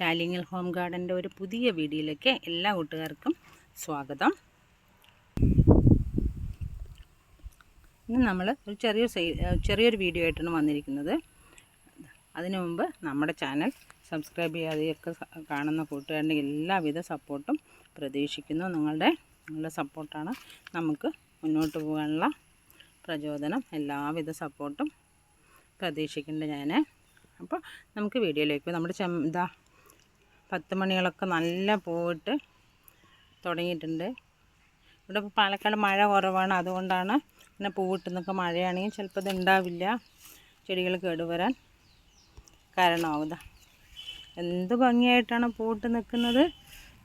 ചാലിങ്ങൽ home ഗാർഡൻ്റെ ഒരു പുതിയ വീഡിയോയിലേക്ക് എല്ലാ കൂട്ടുകാർക്കും സ്വാഗതം. ഇന്ന് നമ്മൾ ഒരു ചെറിയൊരു വീഡിയോ ആയിട്ടാണ് വന്നിരിക്കുന്നത്. അതിനു മുമ്പ് നമ്മുടെ ചാനൽ സബ്സ്ക്രൈബ് ചെയ്യാതെയൊക്കെ കാണുന്ന കൂട്ടുകാരുടെ എല്ലാവിധ സപ്പോർട്ടും പ്രതീക്ഷിക്കുന്നു. നിങ്ങളുടെ സപ്പോർട്ടാണ് നമുക്ക് മുന്നോട്ട് പോകാനുള്ള പ്രചോദനം. എല്ലാവിധ സപ്പോർട്ടും പ്രതീക്ഷിക്കുന്നുണ്ട് ഞാൻ. അപ്പോൾ നമുക്ക് വീഡിയോയിലേക്ക് നമ്മുടെ 10 മണികളൊക്കെ നല്ല പോയിട്ട് തുടങ്ങിയിട്ടുണ്ട്. ഇവിടെ ഇപ്പോൾ പാലക്കാട് മഴ കുറവാണ്, അതുകൊണ്ടാണ് പിന്നെ പൂവിട്ടുന്നൊക്കെ. മഴയാണെങ്കിൽ ചിലപ്പോൾ ഇത് ഉണ്ടാവില്ല, ചെടികൾ കേടുവരാൻ കാരണമാവുക. എന്ത് ഭംഗിയായിട്ടാണ് പൂവിട്ട് നിൽക്കുന്നത്,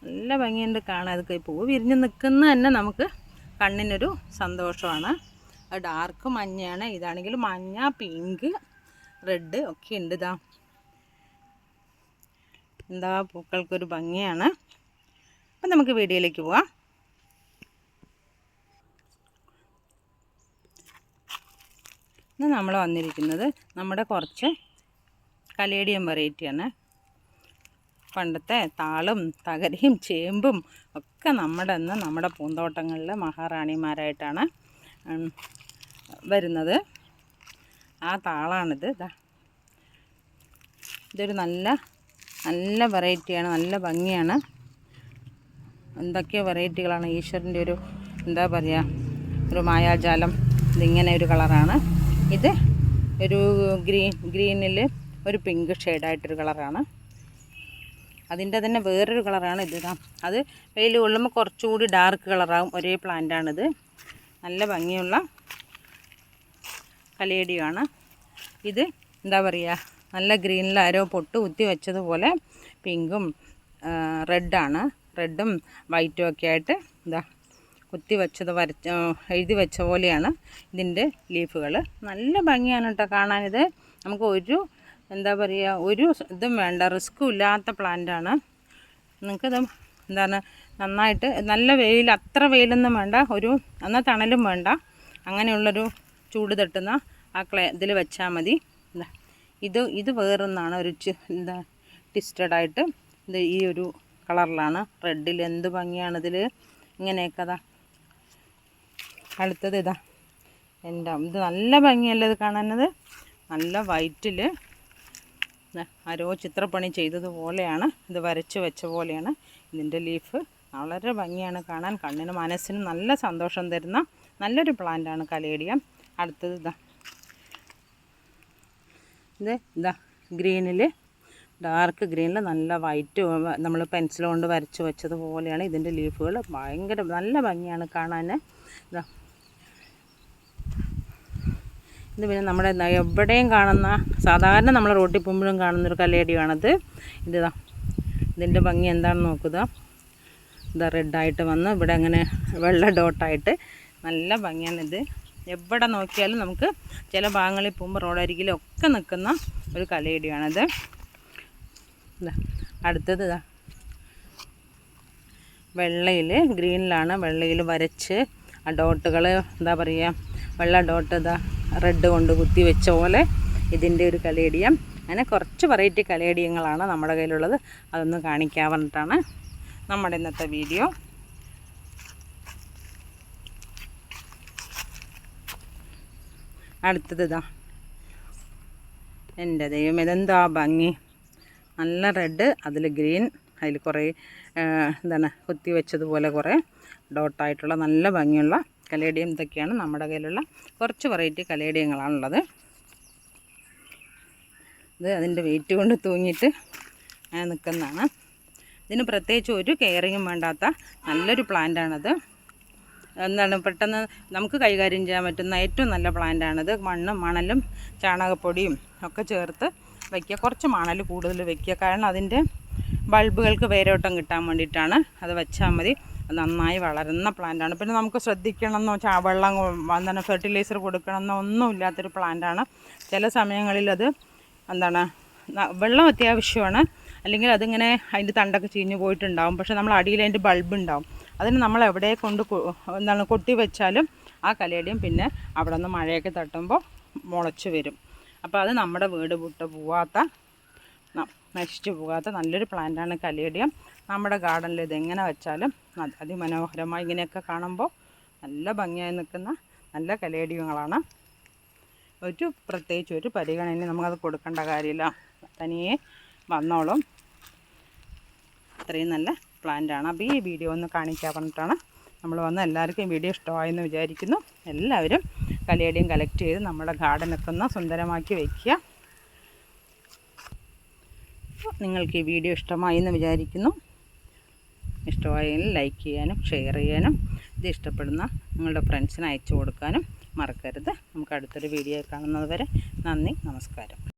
നല്ല ഭംഗിയുണ്ട് കാണാൻ. അത് പൂ വിരിഞ്ഞ് നിൽക്കുന്നത് തന്നെ നമുക്ക് കണ്ണിനൊരു സന്തോഷമാണ്. അത് ഡാർക്ക് മഞ്ഞയാണ്, ഇതാണെങ്കിൽ മഞ്ഞ, പിങ്ക്, റെഡ് ഒക്കെ ഉണ്ട്. എന്താ പൂക്കൾക്കൊരു ഭംഗിയാണ്. അപ്പം നമുക്ക് വീഡിയോയിലേക്ക് പോവാം. ഇന്ന് നമ്മൾ വന്നിരിക്കുന്നത് നമ്മുടെ കുറച്ച് കലേഡിയം വെറൈറ്റിയാണ്. പണ്ടത്തെ താളും തകരയും ചേമ്പും ഒക്കെ നമ്മുടെ പൂന്തോട്ടങ്ങളിൽ മഹാറാണിമാരായിട്ടാണ് വരുന്നത്. ആ താളാണിത്. ഇതൊരു നല്ല വെറൈറ്റിയാണ്, നല്ല ഭംഗിയാണ്. എന്തൊക്കെയോ വെറൈറ്റികളാണ്. ഈശ്വരൻ്റെ ഒരു എന്താ പറയുക, ഒരു മായാജാലം. ഇതിങ്ങനെ ഒരു കളറാണ്. ഇത് ഒരു ഗ്രീനിൽ ഒരു പിങ്ക് ഷെയ്ഡായിട്ടൊരു കളറാണ്. അതിൻ്റെ തന്നെ വേറൊരു കളറാണ് ഇത്. അത് വെയിൽ കൊള്ളുമ്പോൾ കുറച്ചുകൂടി ഡാർക്ക് കളറാകും. ഒരേ പ്ലാന്റാണിത്. നല്ല ഭംഗിയുള്ള കലേഡിയാണ്. ഇത് എന്താ പറയുക, നല്ല ഗ്രീനിൽ ആരോ പൊട്ട് കുത്തി വെച്ചതുപോലെ പിങ്കും റെഡാണ്. റെഡും വൈറ്റും ഒക്കെ ആയിട്ട് കുത്തി വെച്ചത് എഴുതി വെച്ച പോലെയാണ് ഇതിൻ്റെ ലീഫുകൾ. നല്ല ഭംഗിയാണ് കേട്ടോ കാണാനിത്. നമുക്ക് എന്താ പറയുക, ഒരു ഇതും വേണ്ട, റിസ്ക്കും ഇല്ലാത്ത പ്ലാന്റാണ്. നിങ്ങൾക്കിത് എന്താണ് നന്നായിട്ട് നല്ല വെയിൽ, അത്ര വെയിലൊന്നും വേണ്ട, എന്നാൽ തണലും വേണ്ട, അങ്ങനെയുള്ളൊരു ചൂട് തട്ടുന്ന ഇതിൽ വെച്ചാൽ മതി. ഇത് വേറൊന്നാണ്, ഒരു ട്വിസ്റ്റഡായിട്ട് ഇത് ഈ ഒരു കളറിലാണ്, റെഡിൽ. എന്ത് ഭംഗിയാണിതിൽ, ഇങ്ങനെയൊക്കെ. അടുത്തത് ഇത് നല്ല ഭംഗിയല്ലേ ഇത് കാണാനത്. നല്ല വൈറ്റിൽ ആരോ ചിത്രപ്പണി ചെയ്തതുപോലെയാണ്, ഇത് വരച്ച് വെച്ച പോലെയാണ് ഇതിൻ്റെ ലീഫ്. വളരെ ഭംഗിയാണ് കാണാൻ, കണ്ണിനും മനസ്സിനും നല്ല സന്തോഷം തരുന്ന നല്ലൊരു പ്ലാന്റാണ് കലേഡിയം. അടുത്തത് ഇത് ഗ്രീനിൽ, ഡാർക്ക് ഗ്രീനിൽ നല്ല വൈറ്റ് നമ്മൾ പെൻസിൽ കൊണ്ട് വരച്ച് വെച്ചതുപോലെയാണ് ഇതിൻ്റെ ലീഫുകൾ. ഭയങ്കര നല്ല ഭംഗിയാണ് കാണാൻ. ഇത് പിന്നെ നമ്മുടെ എവിടെയും കാണുന്ന, സാധാരണ നമ്മൾ റോട്ടിൽ പോകുമ്പോഴും കാണുന്നൊരു കലേഡിയാണത്. ഇതിൻ്റെ ഭംഗി എന്താണെന്ന് നോക്കുക. റെഡായിട്ട് വന്ന് ഇവിടെ അങ്ങനെ വെള്ള ഡോട്ടായിട്ട് നല്ല ഭംഗിയാണിത്. എവിടെ നോക്കിയാലും നമുക്ക് ചില ഭാഗങ്ങളിൽ പോകുമ്പോൾ റോഡരികിലൊക്കെ നിൽക്കുന്ന ഒരു കലേഡിയാണിത്. അടുത്തത് വെള്ളയിൽ, ഗ്രീനിലാണ്, വെള്ളയിൽ വരച്ച് ആ ഡോട്ടുകൾ എന്താ പറയുക, വെള്ള ഡോട്ട് റെഡ് കൊണ്ട് കുത്തി വെച്ച പോലെ ഇതിൻ്റെ ഒരു കലേഡിയം. അങ്ങനെ കുറച്ച് വെറൈറ്റി കലേഡിയങ്ങളാണ് നമ്മുടെ കയ്യിലുള്ളത്. അതൊന്ന് കാണിക്കാൻ പറഞ്ഞിട്ടാണ് നമ്മുടെ ഇന്നത്തെ വീഡിയോ. അടുത്തത് എൻ്റെ ദൈവം, ഇതെന്താ ഭംഗി. നല്ല റെഡ്, അതിൽ ഗ്രീൻ, അതിൽ കുറേ കുത്തി വെച്ചതുപോലെ കുറേ ഡോട്ടായിട്ടുള്ള നല്ല ഭംഗിയുള്ള കലേഡിയം. ഇതൊക്കെയാണ് നമ്മുടെ കയ്യിലുള്ള കുറച്ച് വെറൈറ്റി കലേഡിയങ്ങളാണുള്ളത്. ഇത് അതിൻ്റെ വെയിറ്റ് കൊണ്ട് തൂങ്ങിയിട്ട് അങ്ങനെ നിൽക്കുന്നതാണ്. ഇതിന് പ്രത്യേകിച്ച് ഒരു കെയറിങ്ങും വേണ്ടാത്ത നല്ലൊരു പ്ലാന്റാണത്. പെട്ടെന്ന് നമുക്ക് കൈകാര്യം ചെയ്യാൻ പറ്റുന്ന ഏറ്റവും നല്ല പ്ലാന്റാണിത്. മണ്ണും മണലും ചാണകപ്പൊടിയും ഒക്കെ ചേർത്ത് വയ്ക്കുക. കുറച്ച് മണൽ കൂടുതൽ വയ്ക്കുക, കാരണം അതിൻ്റെ ബൾബുകൾക്ക് വേരോട്ടം കിട്ടാൻ വേണ്ടിയിട്ടാണ്. അത് വെച്ചാൽ മതി. നന്നായി വളരുന്ന പ്ലാന്റാണ്. പിന്നെ നമുക്ക് ശ്രദ്ധിക്കണമെന്നോ വെള്ളം ഫെർട്ടിലൈസർ കൊടുക്കണമെന്നോ ഒന്നും ഇല്ലാത്തൊരു പ്ലാന്റാണ്. ചില സമയങ്ങളിൽ അത് വെള്ളം അത്യാവശ്യമാണ്, അല്ലെങ്കിൽ അതിങ്ങനെ അതിൻ്റെ തണ്ടൊക്കെ ചീഞ്ഞ് പോയിട്ടുണ്ടാവും. പക്ഷേ നമ്മൾ അടിയിൽ അതിൻ്റെ ബൾബ് ഉണ്ടാവും. അതിന് നമ്മൾ എവിടെ കൊണ്ട് കൊട്ടി വെച്ചാലും ആ കലേഡിയം പിന്നെ അവിടെ നിന്ന് മഴയൊക്കെ തട്ടുമ്പോൾ മുളച്ച് വരും. അപ്പോൾ അത് നമ്മുടെ വീട് വിട്ട് പോവാത്ത നശിച്ചു പോകാത്ത നല്ലൊരു പ്ലാന്റാണ് കലേഡിയം. നമ്മുടെ ഗാർഡനിൽ ഇതെങ്ങനെ വെച്ചാലും അതിമനോഹരമായി ഇങ്ങനെയൊക്കെ കാണുമ്പോൾ നല്ല ഭംഗിയായി നിൽക്കുന്ന നല്ല കലേഡിയങ്ങളാണ്. പ്രത്യേകിച്ച് ഒരു പരിഗണന നമുക്കത് കൊടുക്കേണ്ട കാര്യമില്ല, തനിയെ വന്നോളും. അത്രയും നല്ല പ്ലാന്റാണ്. അപ്പോൾ ഈ വീഡിയോ ഒന്ന് കാണിക്കാൻ പറഞ്ഞിട്ടാണ് നമ്മൾ വന്ന്. എല്ലാവർക്കും വീഡിയോ ഇഷ്ടമായെന്ന് വിചാരിക്കുന്നു. എല്ലാവരും കലേഡിയം കളക്ട് ചെയ്ത് നമ്മുടെ ഗാർഡനൊക്കെ ഒന്ന് സുന്ദരമാക്കി വയ്ക്കുക. നിങ്ങൾക്ക് ഈ വീഡിയോ ഇഷ്ടമായി എന്ന് വിചാരിക്കുന്നു. ഇഷ്ടമായെങ്കിൽ ലൈക്ക് ചെയ്യാനും ഷെയർ ചെയ്യാനും ഇത് ഇഷ്ടപ്പെടുന്ന നിങ്ങളുടെ ഫ്രണ്ട്സിന് അയച്ചു കൊടുക്കാനും മറക്കരുത്. നമുക്ക് അടുത്തൊരു വീഡിയോ കാണുന്നത് വരെ നന്ദി, നമസ്കാരം.